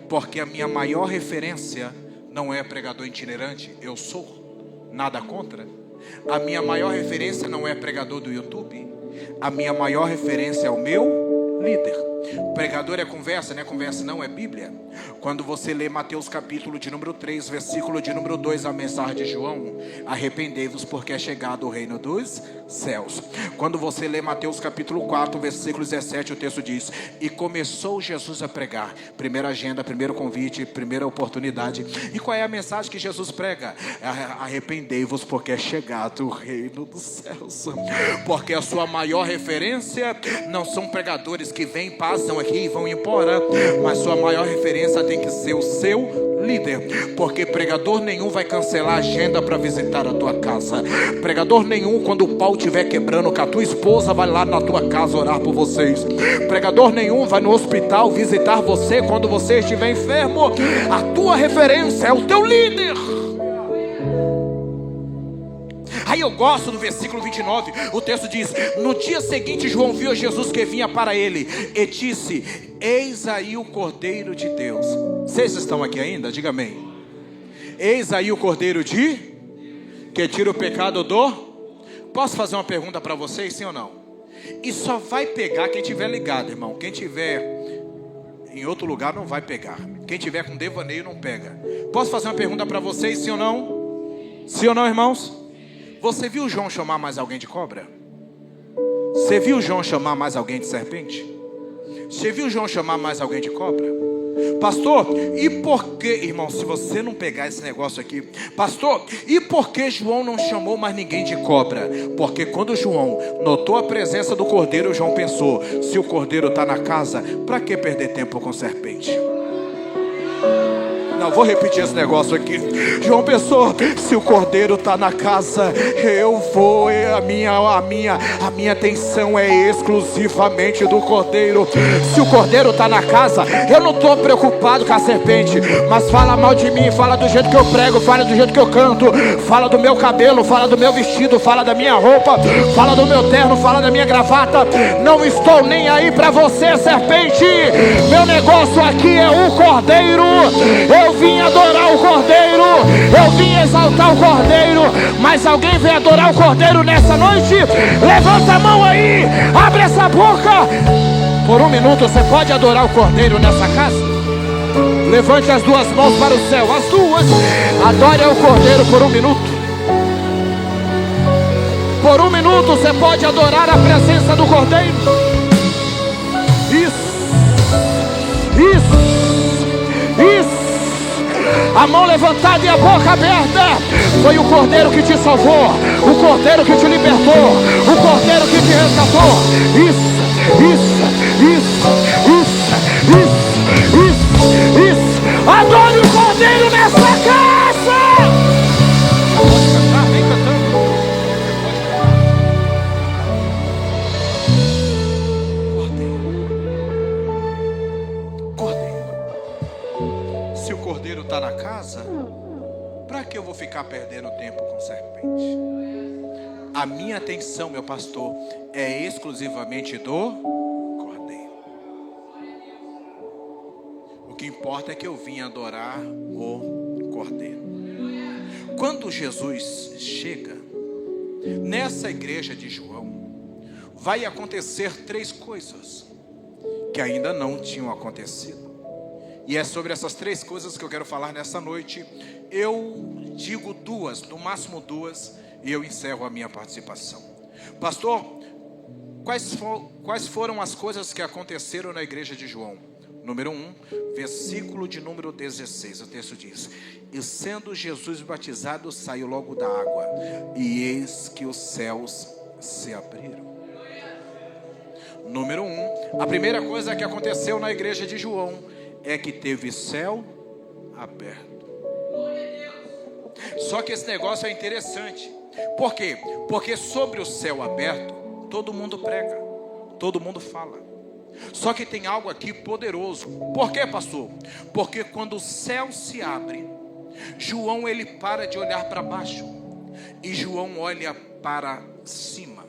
Porque a minha maior referência não é pregador itinerante, eu sou, nada contra. A minha maior referência não é pregador do YouTube. A minha maior referência é o meu líder. Pregador é conversa, não é conversa não, é Bíblia. Quando você lê Mateus capítulo de número 3, versículo de número 2, a mensagem de João: arrependei-vos porque é chegado o reino dos céus. Quando você lê Mateus capítulo 4, versículo 17, o texto diz: e começou Jesus a pregar. Primeira agenda, primeiro convite, primeira oportunidade. E qual é a mensagem que Jesus prega? Arrependei-vos porque é chegado o reino dos céus. Porque a sua maior referência não são pregadores que vêm, passam aqui e vão embora, mas sua maior referência tem que ser o seu líder. Porque pregador nenhum vai cancelar a agenda para visitar a tua casa. Pregador nenhum, quando o pau estiver quebrando com a tua esposa, vai lá na tua casa orar por vocês. Pregador nenhum vai no hospital visitar você quando você estiver enfermo. A tua referência é o teu líder. Aí eu gosto do versículo 29, o texto diz: no dia seguinte João viu Jesus que vinha para ele e disse: eis aí o Cordeiro de Deus. Vocês estão aqui ainda? Diga amém. Eis aí o Cordeiro que tira o pecado do... Posso fazer uma pergunta para vocês, sim ou não? E só vai pegar quem tiver ligado, irmão. Quem tiver em outro lugar não vai pegar. Quem tiver com devaneio não pega. Posso fazer uma pergunta para vocês, sim ou não? Sim ou não, irmãos? Você viu João chamar mais alguém de cobra? Você viu João chamar mais alguém de serpente? Você viu João chamar mais alguém de cobra? Pastor, e por que, irmão, se você não pegar esse negócio aqui, pastor, e por que João não chamou mais ninguém de cobra? Porque quando João notou a presença do cordeiro, João pensou: se o cordeiro está na casa, para que perder tempo com serpente? Não, vou repetir esse negócio aqui. João pensou: se o cordeiro está na casa, eu vou, a minha atenção é exclusivamente do cordeiro. Se o cordeiro está na casa, eu não estou preocupado com a serpente. Mas fala mal de mim, fala do jeito que eu prego, fala do jeito que eu canto, fala do meu cabelo, fala do meu vestido, fala da minha roupa, fala do meu terno, fala da minha gravata. Não estou nem aí para você, serpente. Meu negócio aqui é o cordeiro. Eu vim adorar o cordeiro, eu vim exaltar o cordeiro. Mas alguém vem adorar o cordeiro nessa noite? Levanta a mão aí, abre essa boca. Por um minuto você pode adorar o cordeiro nessa casa? Levante as duas mãos para o céu, as duas. Adore o cordeiro por um minuto. Por um minuto você pode adorar a presença do cordeiro. Isso. A mão levantada e a boca aberta. Foi o cordeiro que te salvou, o cordeiro que te libertou, o cordeiro que te resgatou. Isso. Adore o cordeiro nessa casa. Pode cantar, vem cantando. vou ficar perdendo tempo com serpente. A minha atenção, meu pastor, é exclusivamente do Cordeiro. O que importa é que eu vim adorar o Cordeiro. Quando Jesus chega nessa igreja de João, vai acontecer 3 coisas que ainda não tinham acontecido. E é sobre essas 3 coisas que eu quero falar nessa noite. Eu digo 2, no máximo 2, e eu encerro a minha participação. Pastor, quais foram as coisas que aconteceram na igreja de João? Número 1, versículo de número 16, o texto diz: e sendo Jesus batizado, saiu logo da água, e eis que os céus se abriram. Número 1, a primeira coisa que aconteceu na igreja de João é que teve céu aberto. Só que esse negócio é interessante. Por quê? Porque sobre o céu aberto, todo mundo prega, todo mundo fala. Só que tem algo aqui poderoso. Por quê, pastor? Porque quando o céu se abre, João ele para de olhar para baixo e João olha para cima.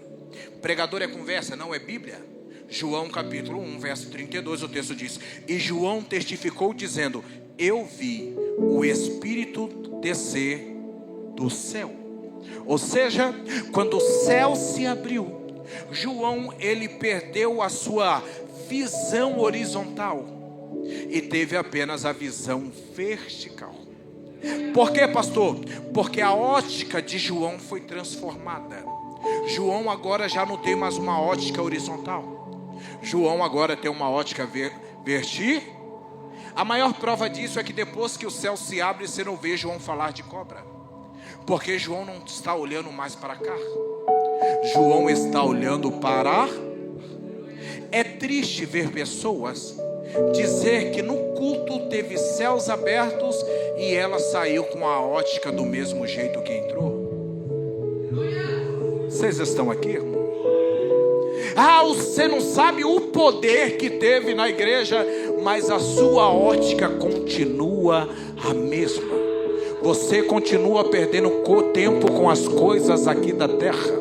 Pregador é conversa, não é Bíblia? João capítulo 1, verso 32, o texto diz: e João testificou dizendo: eu vi o Espírito descer do céu. Ou seja, quando o céu se abriu, João ele perdeu a sua visão horizontal e teve apenas a visão vertical. Por quê, pastor? Porque a ótica de João foi transformada. João agora já não tem mais uma ótica horizontal. João agora tem uma ótica vertical. A maior prova disso é que depois que o céu se abre, você não vê João falar de cobra. Porque João não está olhando mais para cá. João está olhando para... É triste ver pessoas dizer que no culto teve céus abertos e ela saiu com a ótica do mesmo jeito que entrou. Vocês estão aqui, irmão? Ah, você não sabe o poder que teve na igreja, mas a sua ótica continua a mesma. Você continua perdendo tempo com as coisas aqui da terra.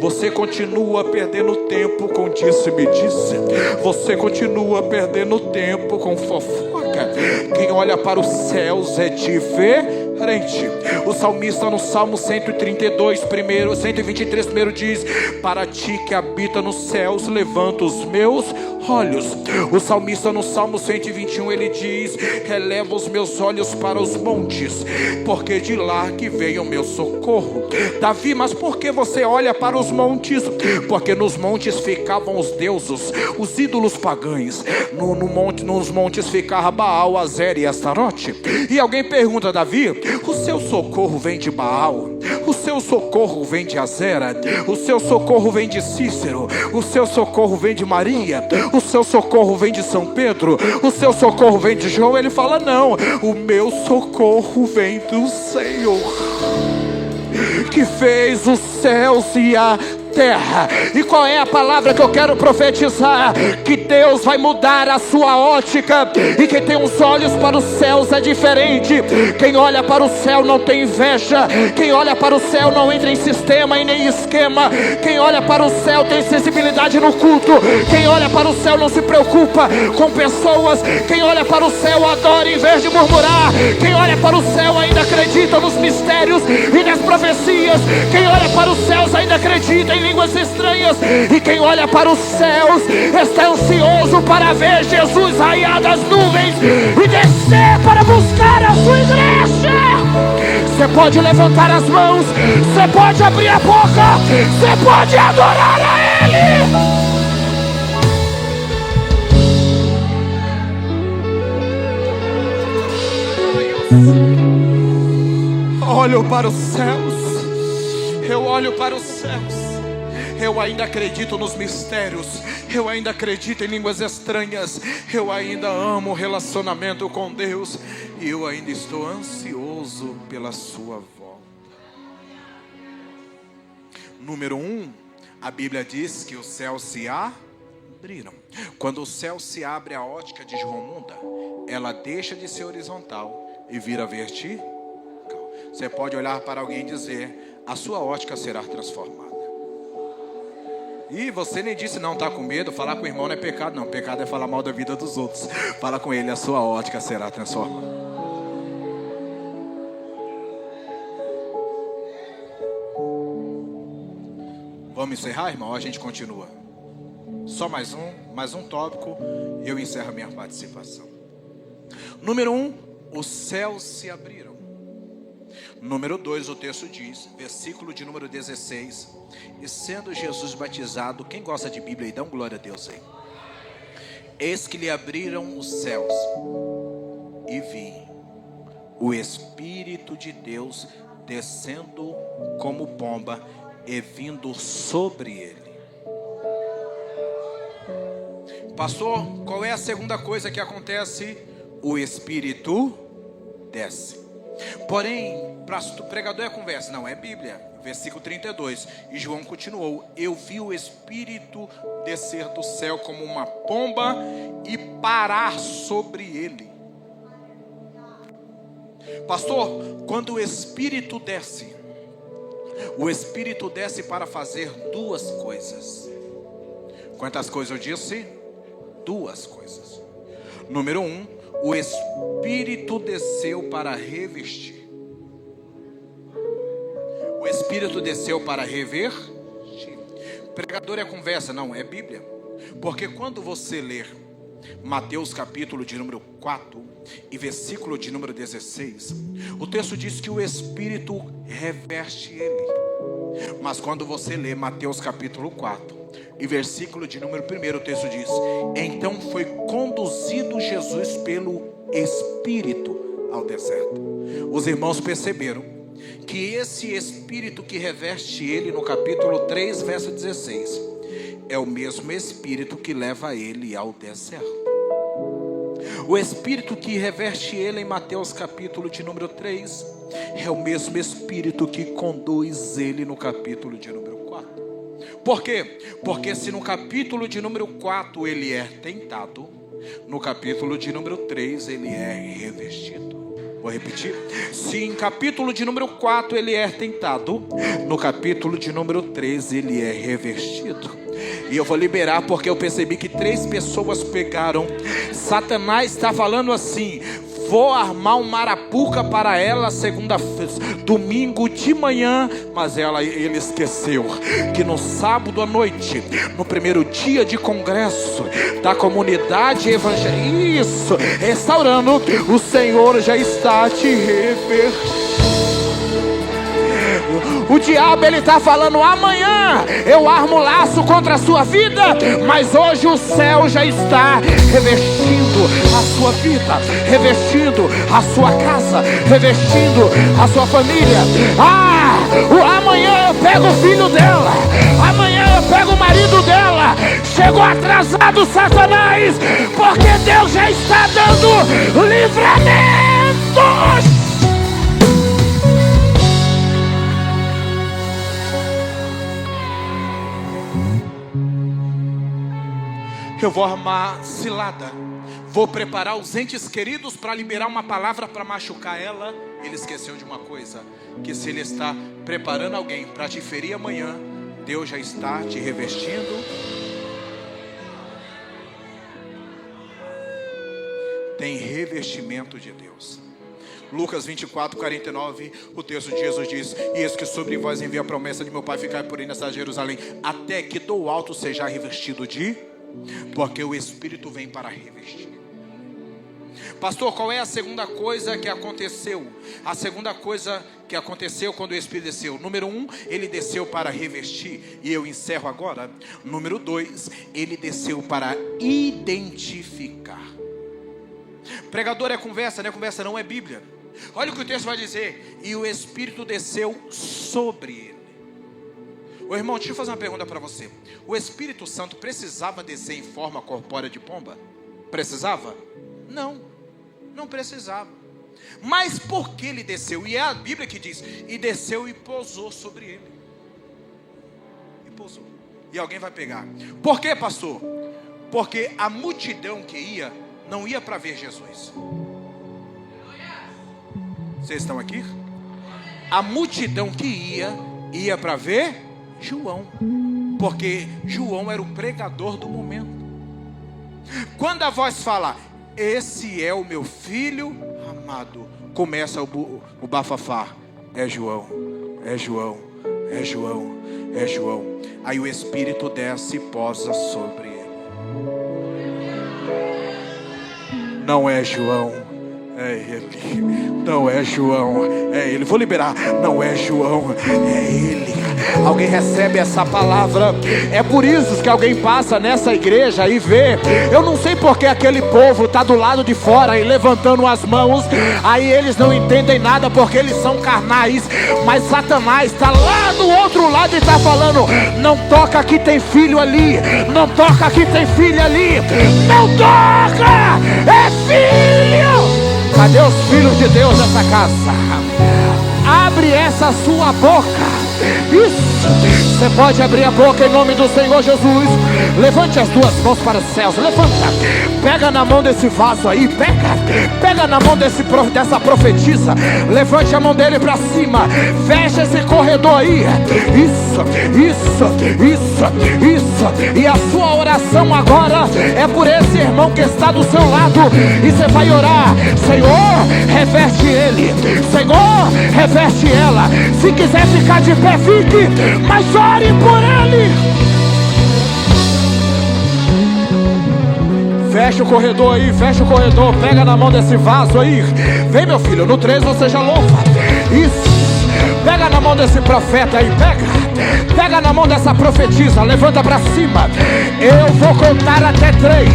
Você continua perdendo tempo com disse-me-disse. Você continua perdendo tempo com fofoca. Quem olha para os céus é diferente. O salmista no Salmo 123 primeiro diz: para ti que habita nos céus, levanta os meus olhos. O salmista no Salmo 121 ele diz: eleva os meus olhos para os montes, porque de lá que veio o meu socorro. Davi, mas por que você olha para os montes? Porque nos montes ficavam os deuses, os ídolos pagãos. Nos montes ficava Baal, Azer e Astarote. E alguém pergunta: Davi, o seu socorro vem de Baal, o seu socorro vem de Azera, o seu socorro vem de Cícero, o seu socorro vem de Maria, o seu socorro vem de São Pedro, o seu socorro vem de João? Ele fala: não, o meu socorro vem do Senhor, que fez os céus e a terra. E qual é a palavra que eu quero profetizar? Que Deus vai mudar a sua ótica, e quem tem os olhos para os céus é diferente. Quem olha para o céu não tem inveja. Quem olha para o céu não entra em sistema e nem esquema. Quem olha para o céu tem sensibilidade no culto. Quem olha para o céu não se preocupa com pessoas. Quem olha para o céu adora em vez de murmurar. Quem olha para o céu ainda acredita nos mistérios e nas profecias. Quem olha para os céus ainda acredita em línguas estranhas. E quem olha para os céus está ansioso para ver Jesus raiar das nuvens e descer para buscar a sua igreja. Você pode levantar as mãos, você pode abrir a boca, você pode adorar a Ele. Olho para os céus, eu olho para os céus. Eu ainda acredito nos mistérios. Eu ainda acredito em línguas estranhas. Eu ainda amo o relacionamento com Deus. E eu ainda estou ansioso pela sua volta. Número 1, a Bíblia diz que os céus se abriram. Quando o céu se abre, a ótica de João muda. Ela deixa de ser horizontal e vira vertical. Você pode olhar para alguém e dizer: a sua ótica será transformada. E você nem disse não, está com medo. Falar com o irmão não é pecado, não. Pecado é falar mal da vida dos outros. Fala com ele, a sua ótica será transformada. Vamos encerrar, irmão? Ou a gente continua? Só mais um tópico, eu encerro a minha participação. Número 1, os céus se abriram. Número 2, o texto diz, versículo de número 16: e sendo Jesus batizado, quem gosta de Bíblia aí, dá glória a Deus aí. Eis que lhe abriram os céus, e vi o Espírito de Deus descendo como pomba e vindo sobre ele. Pastor, qual é a segunda coisa que acontece? O Espírito desce. Porém, para o pregador é conversa, não é Bíblia. Versículo 32, e João continuou: eu vi o Espírito descer do céu como uma pomba e parar sobre ele. Pastor, quando o Espírito desce para fazer duas coisas. Quantas coisas eu disse? Duas coisas. Número 1, o Espírito desceu para revestir. O Espírito desceu para revestir. Pregador é conversa, não, é Bíblia. Porque quando você ler Mateus capítulo de número 4 e versículo de número 16, o texto diz que o Espírito reveste ele. Mas quando você lê Mateus capítulo 4 e versículo de número 1, o texto diz: então foi conduzido Jesus pelo Espírito ao deserto. Os irmãos perceberam que esse Espírito que reveste ele no capítulo 3, verso 16, é o mesmo Espírito que leva ele ao deserto. O Espírito que reveste ele em Mateus capítulo de número 3 é o mesmo Espírito que conduz ele no capítulo de número 4. Por quê? Porque se no capítulo de número 4 ele é tentado, no capítulo de número 3 ele é revestido. Vou repetir. Se em capítulo de número 4 ele é tentado, no capítulo de número 3 ele é revestido. E eu vou liberar porque eu percebi que 3 pessoas pegaram. Satanás está falando assim: vou armar um marapuca para ela domingo de manhã. Mas ele esqueceu que no sábado à noite, no primeiro dia de congresso da comunidade evangélica, isso, restaurando, o Senhor já está te revertindo. O diabo ele está falando: amanhã eu armo laço contra a sua vida, mas hoje o céu já está revestindo a sua vida, revestindo a sua casa, revestindo a sua família. Amanhã eu pego o filho dela, amanhã eu pego o marido dela. Chegou atrasado, Satanás, porque Deus já está dando livramentos. Eu vou armar cilada, vou preparar os entes queridos para liberar uma palavra para machucar ela. Ele esqueceu de uma coisa, que se ele está preparando alguém para te ferir amanhã, Deus já está te revestindo. Tem revestimento de Deus. Lucas 24, 49, o texto de Jesus diz: e eis que sobre vós envia a promessa de meu Pai, ficar por aí nessa Jerusalém, até que do alto seja revestido de... porque o Espírito vem para revestir. Pastor, qual é a segunda coisa que aconteceu? A segunda coisa que aconteceu quando o Espírito desceu: número 1, ele desceu para revestir, e eu encerro agora. Número 2, ele desceu para identificar. Pregador é conversa, não é conversa, não é Bíblia. Olha o que o texto vai dizer: e o Espírito desceu sobre ele. Ô irmão, deixa eu fazer uma pergunta para você. O Espírito Santo precisava descer em forma corpórea de pomba? Precisava? Não, não precisava. Mas por que ele desceu? E é a Bíblia que diz: e desceu e pousou sobre ele. E pousou. E alguém vai pegar. Por quê, pastor? Porque a multidão que ia, não ia para ver Jesus. Vocês estão aqui? a multidão que ia para ver João, porque João era o pregador do momento. Quando a voz fala, esse é o meu filho amado, começa o bafafá. É João, é João, é João, é João. Aí o Espírito desce e posa sobre ele. Não é João, é ele. Não é João, é ele. Vou liberar. Não é João, é ele. Alguém recebe essa palavra. É por isso que alguém passa nessa igreja e vê. Eu não sei porque aquele povo está do lado de fora e levantando as mãos. Aí eles não entendem nada porque eles são carnais. Mas Satanás está lá no outro lado e está falando: não toca que tem filho ali. Não toca que tem filho ali. Não toca, é filho. Cadê os filhos de Deus nessa casa? Abre essa sua boca. Isso, você pode abrir a boca em nome do Senhor Jesus. Levante as duas mãos para os céus. Levanta, pega na mão desse vaso aí. Pega na mão dessa profetisa. Levante a mão dele para cima. Fecha esse corredor aí. Isso. E a sua oração agora é por esse irmão que está do seu lado. E você vai orar: Senhor, reveste ele. Senhor, reveste ela. Se quiser ficar de pé, fique, mas ore por ele. Fecha o corredor aí, fecha o corredor. Pega na mão desse vaso aí. Vem, meu filho, no 3 você já louva. Isso. Pega na mão desse profeta aí, pega na mão dessa profetisa, levanta pra cima. Eu vou contar até 3.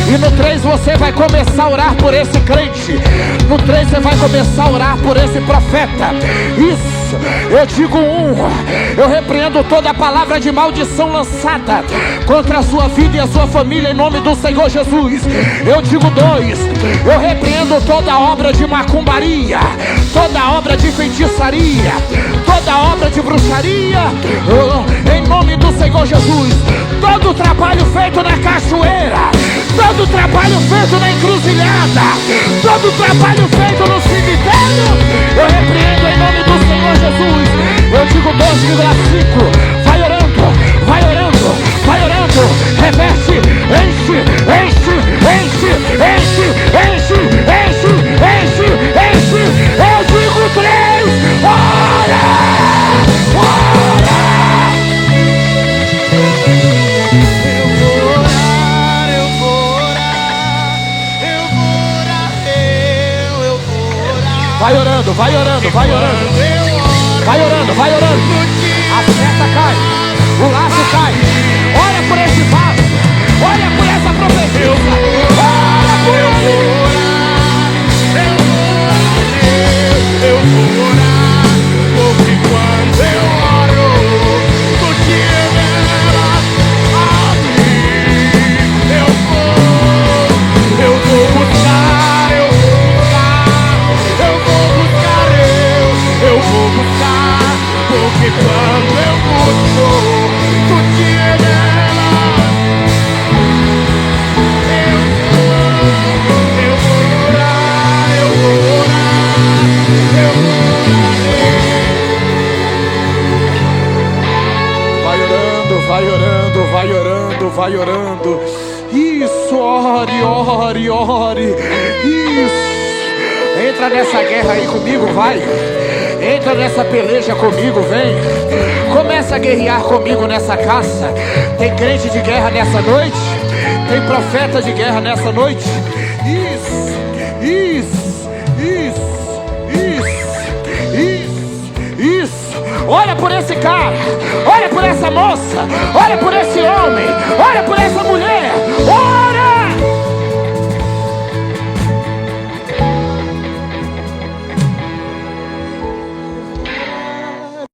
E no 3 você vai começar a orar por esse crente. No 3 você vai começar a orar por esse profeta. Isso. Eu digo 1. Eu repreendo toda a palavra de maldição lançada contra a sua vida e a sua família em nome do Senhor Jesus. Eu digo 2. Eu repreendo toda obra de macumbaria, toda obra de feitiçaria, toda obra de bruxaria, em nome do Senhor Jesus. Todo trabalho feito na cachoeira, todo trabalho feito na encruzilhada, todo trabalho feito no cemitério, eu repreendo em nome do Senhor Jesus. Eu digo 2,5. Vai orando, vai orando, vai orando. Reveste, enche, enche, enche, enche, enche, enche, enche, enche. Eu digo 3. Ora, ora. Eu vou orar. Vai orando, vai orando, vai orando. Vai orando, vai orando. A seta cai, o laço cai. Olha por esse vaso, olha por essa profecia. Olha por ele. Eu vou orar, porque quando eu oro, tu te revelas a mim. Eu vou buscar, eu vou buscar, porque quando eu busco, tu te revelas. Eu vou orar, eu vou orar, eu vou orar. Vai orando, vai orando, vai orando, vai orando. Isso, ore, ore, ore. Isso. Entra nessa guerra aí comigo, vai. Entra nessa peleja comigo, vem. Começa a guerrear comigo nessa caça. Tem crente de guerra nessa noite? Tem profeta de guerra nessa noite? Isso, isso, isso, isso, isso, isso. Olha por esse cara, olha por essa moça, olha por esse homem, olha por essa mulher.